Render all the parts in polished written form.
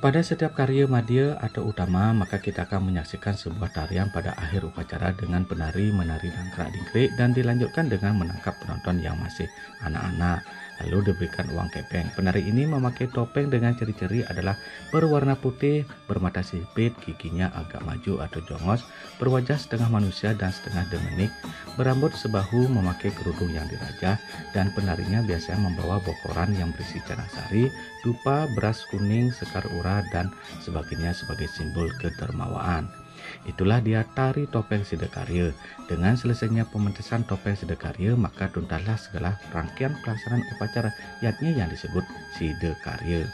Pada setiap karya madya atau utama, maka kita akan menyaksikan sebuah tarian pada akhir upacara dengan penari menari dangkrak-dingkrik dan dilanjutkan dengan menangkap penonton yang masih anak-anak. Lalu diberikan uang kepeng. Penari ini memakai topeng dengan ciri-ciri adalah berwarna putih, bermata sipit, giginya agak maju atau jongos, berwajah setengah manusia dan setengah demenik, berambut sebahu, memakai kerudung yang dirajah, dan penarinya biasanya membawa bokoran yang berisi canang sari, dupa, beras kuning, sekar ura, dan sebagainya sebagai simbol kedermawaan. Itulah dia tari topeng Sidakarya. Dengan selesainya pementasan topeng Sidakarya, maka tuntaslah segala rangkaian pelaksanaan upacara, yakni yang disebut Sidakarya.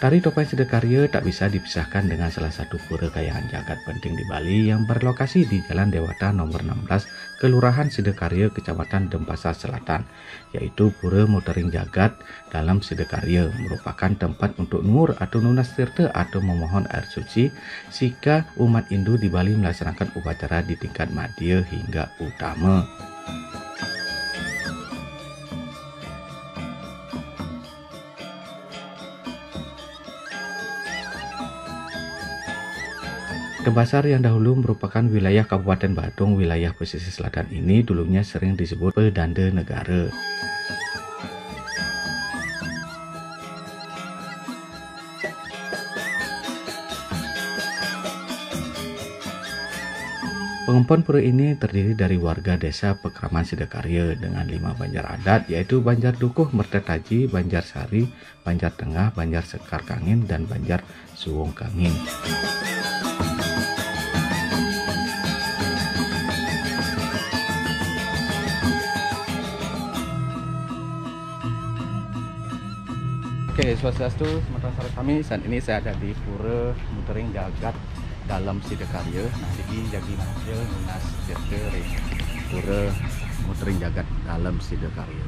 Tari topeng Sidakarya tak bisa dipisahkan dengan salah satu pura kayangan jagat penting di Bali yang berlokasi di Jalan Dewata nomor 16, Kelurahan Sidakarya, Kecamatan Denpasar Selatan, yaitu Pura Mutering Jagat dalam Sidakarya, merupakan tempat untuk nur atau nunas tirta atau memohon air suci jika umat Hindu di Bali melaksanakan upacara di tingkat madya hingga utama. Denpasar yang dahulu merupakan wilayah Kabupaten Badung, wilayah pesisir selatan ini dulunya sering disebut Pedanda Negara. Pengempon pura ini terdiri dari warga desa Pekraman Sidakarya dengan 5 banjar adat, yaitu Banjar Dukuh Mertetaji, Banjar Sari, Banjar Tengah, Banjar Sekar Kangin, dan Banjar Suwung Kangin. Oke, Swastiastu, sementara kami saat ini saya ada di Pura Mutering Jagat dalam Sidakarya. Nah, ini jadi manusia lunas tirta Pura Mutering Jagat dalam Sidakarya.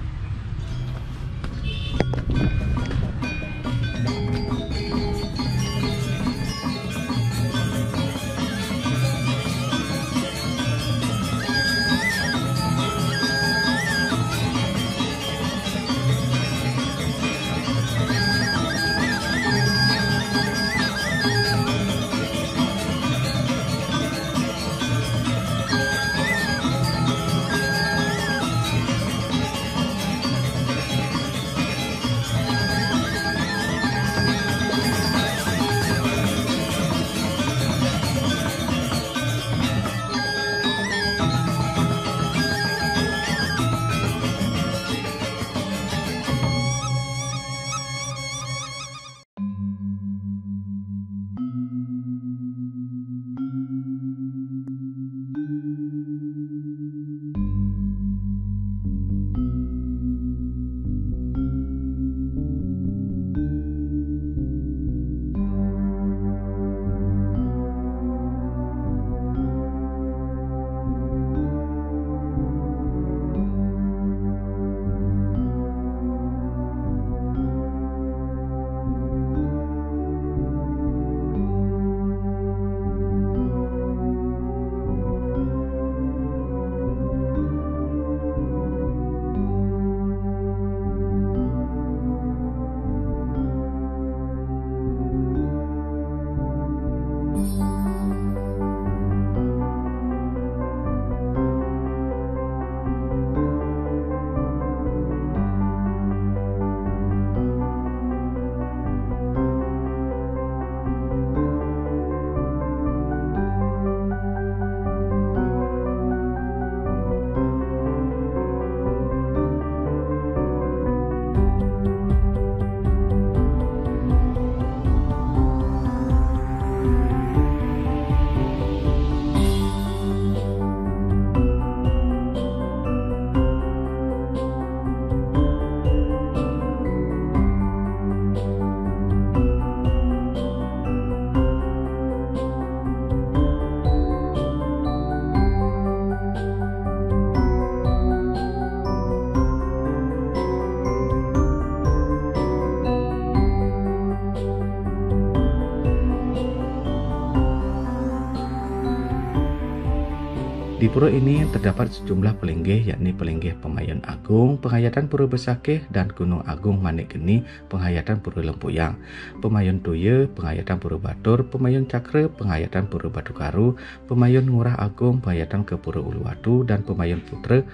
Di pura ini terdapat sejumlah pelinggih, yakni pelinggih Pemayon Agung, penghayatan Pura Besakeh, dan Gunung Agung Manik Geni, penghayatan Pura Lempuyang, Pemayon Toya, penghayatan Pura Batur, Pemayon Cakra, penghayatan Pura Batu Karu, Pemayon Ngurah Agung, penghayatan ke Pura Uluwatu, dan Pemayon Putra,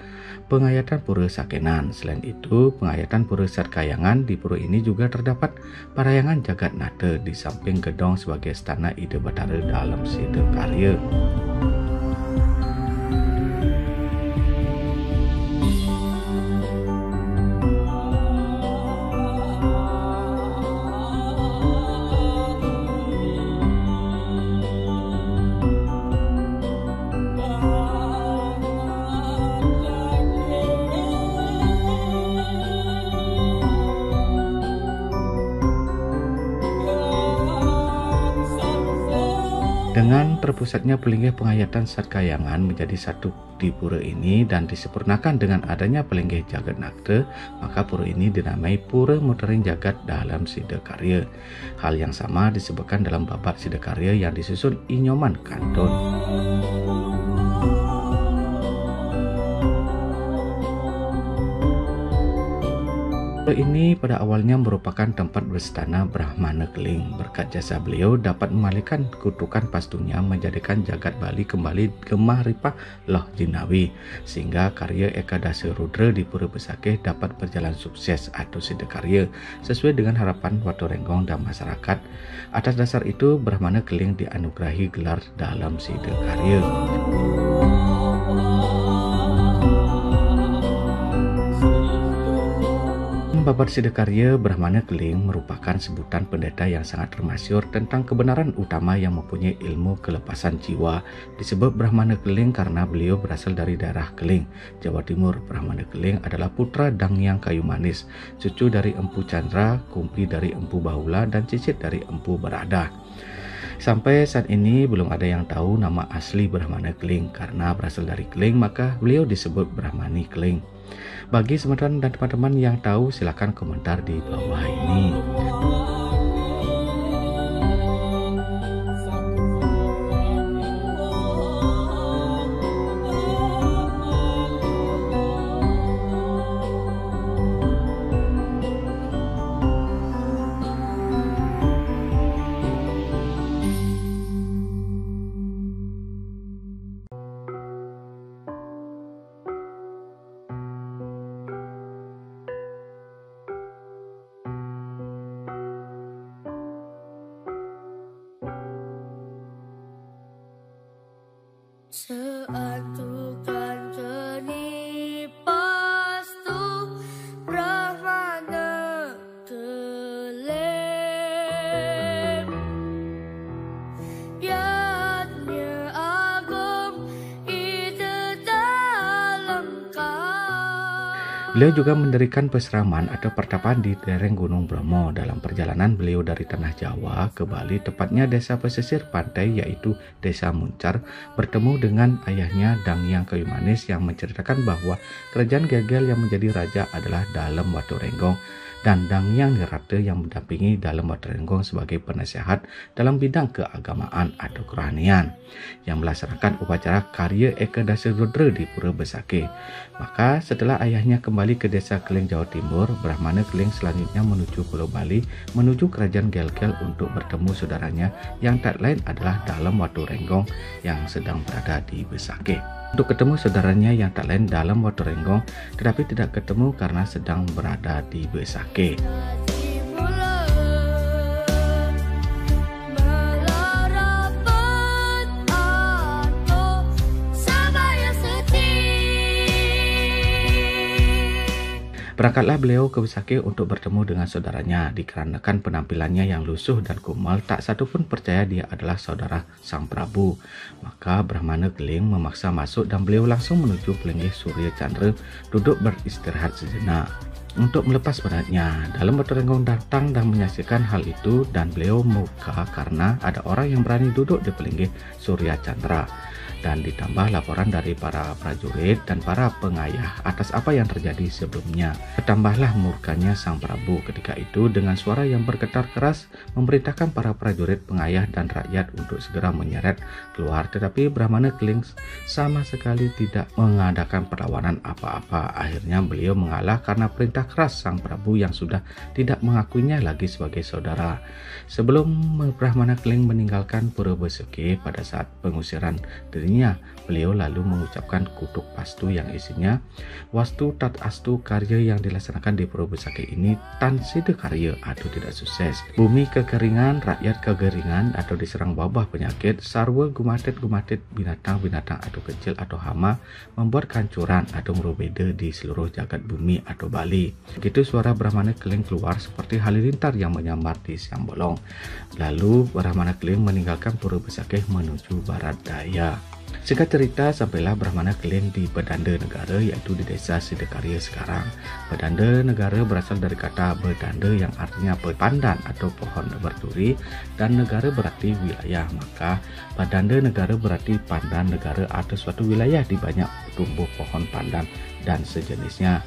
penghayatan Pura Sakenan. Selain itu, penghayatan Pura Satkayangan. Di pura ini juga terdapat parayangan Jagat Nata di samping gedong sebagai istana Ida Batara dalam Sida Karya. Dengan terpusatnya pelinggih penghayatan Satkayangan menjadi satu di pura ini dan disempurnakan dengan adanya pelinggih Jagat Nata, maka pura ini dinamai Pura Mutering Jagat dalam Sida Karya. Hal yang sama disebutkan dalam babat Sida Karya yang disusun Inyoman Kantun. Pura ini pada awalnya merupakan tempat berstana Brahmana Keling. Berkat jasa beliau dapat memalikan kutukan pastunya menjadikan jagat Bali kembali gemah ripah loh jinawi, sehingga karya Ekadasa Rudra di Pura Besakeh dapat berjalan sukses atau Sida Karya sesuai dengan harapan Watu Renggong dan masyarakat. Atas dasar itu Brahmana Keling dianugerahi gelar dalam Sida Karya. Babat Sida Karya, Brahmana Keling merupakan sebutan pendeta yang sangat termasyur tentang kebenaran utama yang mempunyai ilmu kelepasan jiwa. Disebut Brahmana Keling karena beliau berasal dari daerah Keling, Jawa Timur. Brahmana Keling adalah putra Dangyang Kayu Manis, cucu dari Empu Chandra, kumpi dari Empu Bahula, dan cicit dari Empu Beradah. Sampai saat ini belum ada yang tahu nama asli Brahmana Keling. Karena berasal dari Keling, maka beliau disebut Brahmani Keling. Bagi teman-teman dan teman-teman yang tahu, silakan komentar di bawah ini. Seantukan jernih pastu Brahmana Keling, yatnya agung itu dalam kau. Beliau juga mendirikan peseraman atau pertapaan di lereng Gunung Bromo. Dalam perjalanan beliau dari tanah Jawa ke Bali, tepatnya desa pesisir pantai yaitu Desa Muncar, bertemu dengan ayahnya Dangyang Kayu Manis yang menceritakan bahwa kerajaan Gegel yang menjadi raja adalah dalam Watu Renggong, dan Dangyang Nirata yang mendampingi dalam Watu Renggong sebagai penasehat dalam bidang keagamaan atau kerohanian yang melaksanakan upacara karya Ekadasa Rudra di Pura Besakeh. Maka setelah ayahnya kembali ke desa Keling, Jawa Timur, Brahmana Keling selanjutnya menuju Pulau Bali, menuju kerajaan Gelgel untuk bertemu saudaranya yang tak lain adalah dalam Watu Renggong yang sedang berada di Besakeh. Untuk ketemu saudaranya yang tak lain dalam Watu Renggong, tetapi tidak ketemu karena sedang berada di Besakeh. Berangkatlah beliau ke Besakeh untuk bertemu dengan saudaranya. Dikarenakan penampilannya yang lusuh dan kumal, tak satu pun percaya dia adalah saudara Sang Prabu. Maka Brahmana Keling memaksa masuk dan beliau langsung menuju pelinggih Surya Chandra duduk beristirahat sejenak. Untuk melepas penatnya, dalam Watu Renggong datang dan menyaksikan hal itu, dan beliau murka karena ada orang yang berani duduk di pelinggih Surya Chandra. dan ditambah laporan dari para prajurit dan para pengayah atas apa yang terjadi sebelumnya. Bertambahlah murkanya Sang Prabu ketika itu dengan suara yang bergetar keras memerintahkan para prajurit, pengayah dan rakyat untuk segera menyeret keluar, tetapi Brahmana Keling sama sekali tidak mengadakan perlawanan apa-apa. Akhirnya beliau mengalah karena perintah keras Sang Prabu yang sudah tidak mengakuinya lagi sebagai saudara. Sebelum Brahmana Keling meninggalkan Pura Besakeh pada saat pengusiran dirinya, beliau lalu mengucapkan kutuk pastu yang isinya wastu tat astu, karya yang dilaksanakan di Pura Besakeh ini tan sida karya atau tidak sukses. Bumi kekeringan, rakyat kekeringan atau diserang wabah penyakit, sarwa gumatit binatang-binatang atau kecil atau hama membuat kehancuran atau merubeda di seluruh jagat bumi atau Bali. Begitu suara Brahmana Keling keluar seperti halilintar yang menyambar di siang bolong. Lalu Brahmana Keling meninggalkan Pura Besakeh menuju barat daya. Singkat cerita, sampailah Brahmana Keling di Bedanda Negara, yaitu di desa Sidakarya sekarang. Bedanda Negara berasal dari kata bedanda yang artinya pepandan atau pohon berduri, dan negara berarti wilayah. Maka Bedanda Negara berarti pandan negara atau suatu wilayah di banyak tumbuh pohon pandan dan sejenisnya.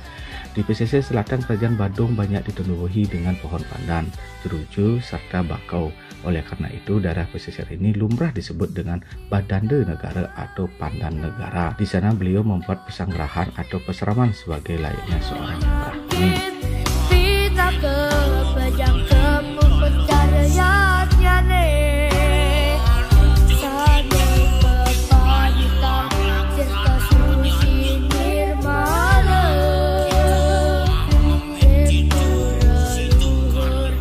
Di pesisir selatan kerajaan Badung banyak ditumbuhi dengan pohon pandan, jeruju, serta bakau. Oleh karena itu, daerah pesisir ini lumrah disebut dengan Bedanda Negara atau Pandan Negara. Di sana beliau membuat pesanggerahan atau peseraman sebagai layaknya seorang Brahmin. Kita ke pejang kemuh pencariannya nih, sadar kepanita serta suci nirmala, leluhur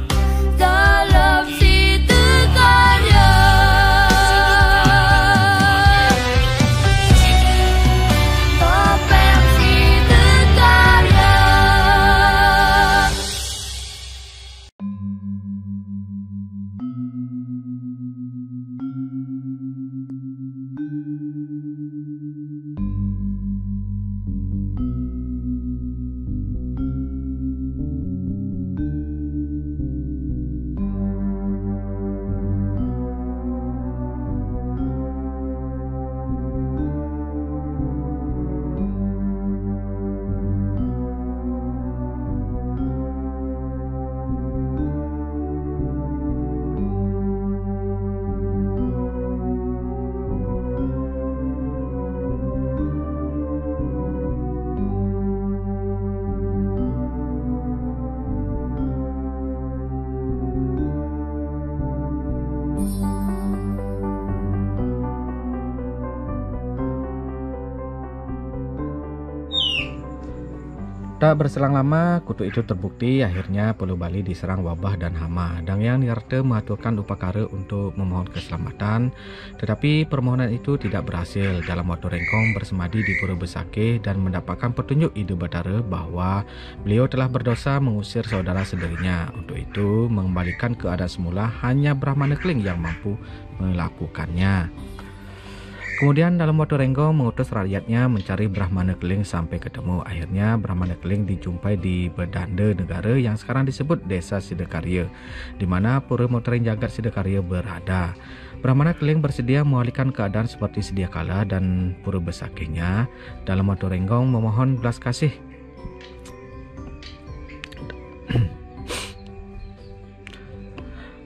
dalam situ karya, topeng situ karya. Tak berselang lama, kutuk itu terbukti. Akhirnya Pulau Bali diserang wabah dan hama. Dan yang Nirta mengaturkan upakara untuk memohon keselamatan, tetapi permohonan itu tidak berhasil. Dalam waktu rengkong bersemadi di Pura Besakeh dan mendapatkan petunjuk ide batara bahwa beliau telah berdosa mengusir saudara saudarinya. Untuk itu, mengembalikan keadaan semula hanya Brahmana Keling yang mampu melakukannya. Kemudian dalam waktu rengkong mengutus rakyatnya mencari Brahmana Keling sampai ketemu. Akhirnya Brahmana Keling dijumpai di Bedanda Negara yang sekarang disebut Desa Sidakarya, di mana Pura Motaring Jagat Sidakarya berada. Brahmana Keling bersedia mengalihkan keadaan seperti sedia kala dan Pura Besakehnya. Dalam waktu rengkong memohon belas kasih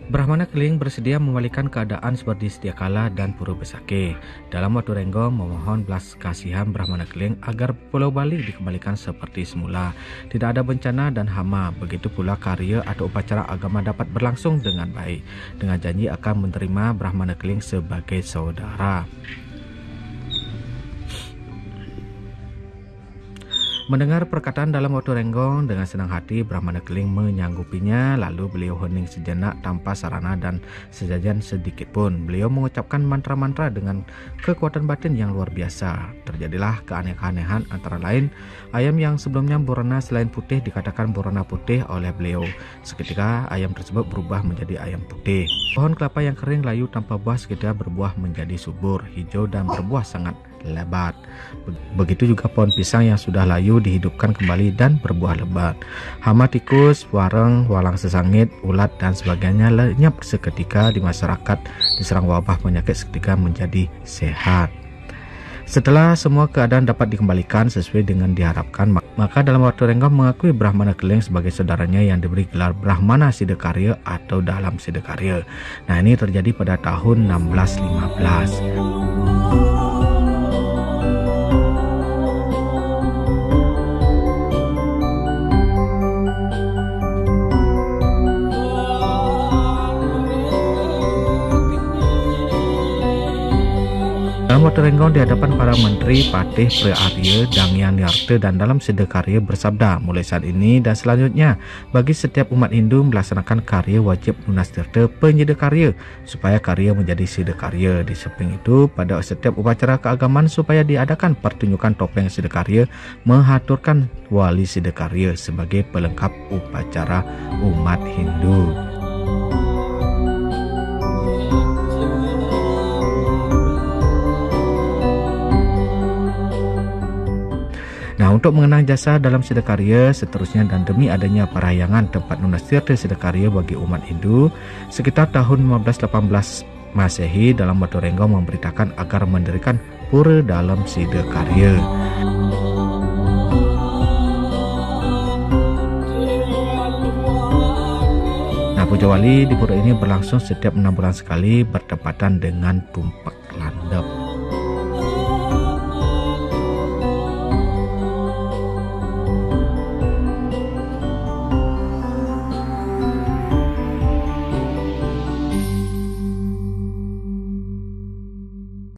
Brahmana Keling bersedia memulihkan keadaan seperti sedia kala dan Pura Besakeh. Dalam waktu rengkong memohon belas kasihan Brahmana Keling agar Pulau Bali dikembalikan seperti semula, tidak ada bencana dan hama. Begitu pula karya atau upacara agama dapat berlangsung dengan baik, dengan janji akan menerima Brahmana Keling sebagai saudara. Mendengar perkataan dalam waktu rengkong, dengan senang hati Brahmana Keling menyanggupinya. Lalu beliau hening sejenak tanpa sarana dan sesajen sedikit pun. Beliau mengucapkan mantra-mantra dengan kekuatan batin yang luar biasa. Terjadilah keanehan-anehan, antara lain ayam yang sebelumnya berwarna selain putih dikatakan berwarna putih oleh beliau. Seketika ayam tersebut berubah menjadi ayam putih. Pohon kelapa yang kering layu tanpa buah seketika berbuah menjadi subur, hijau dan berbuah sangat lebat. Begitu juga pohon pisang yang sudah layu dihidupkan kembali dan berbuah lebat. Hama tikus, wareng, walang sesangit, ulat dan sebagainya lenyap seketika di masyarakat. Diserang wabah penyakit seketika menjadi sehat. Setelah semua keadaan dapat dikembalikan sesuai dengan diharapkan, maka dalam waktu renggang mengakui Brahmana Keling sebagai saudaranya yang diberi gelar Brahmana Siddhakarya atau dalam Siddhakarya. Nah, ini terjadi pada tahun 1615. Dalam waktu renggang di hadapan para menteri, patih, pre-arya, dangyan yarta dan dalam Siddhakarya bersabda, mulai saat ini dan selanjutnya bagi setiap umat Hindu melaksanakan karya wajib lunas tirta penyiddhakarya supaya karya menjadi siddhakarya. Di samping itu, pada setiap upacara keagamaan supaya diadakan pertunjukan topeng siddhakarya menghaturkan wali siddhakarya sebagai pelengkap upacara umat Hindu. Nah, untuk mengenang jasa dalam Siddhakarya seterusnya dan demi adanya parahyangan tempat lunas tirta Siddhakarya bagi umat Hindu, sekitar tahun 1518 Masehi dalam waktu renggang memberitakan agar mendirikan pura dalam Siddhakarya. Nah, puja wali di pura ini berlangsung setiap 6 bulan sekali bertepatan dengan tumpak landep.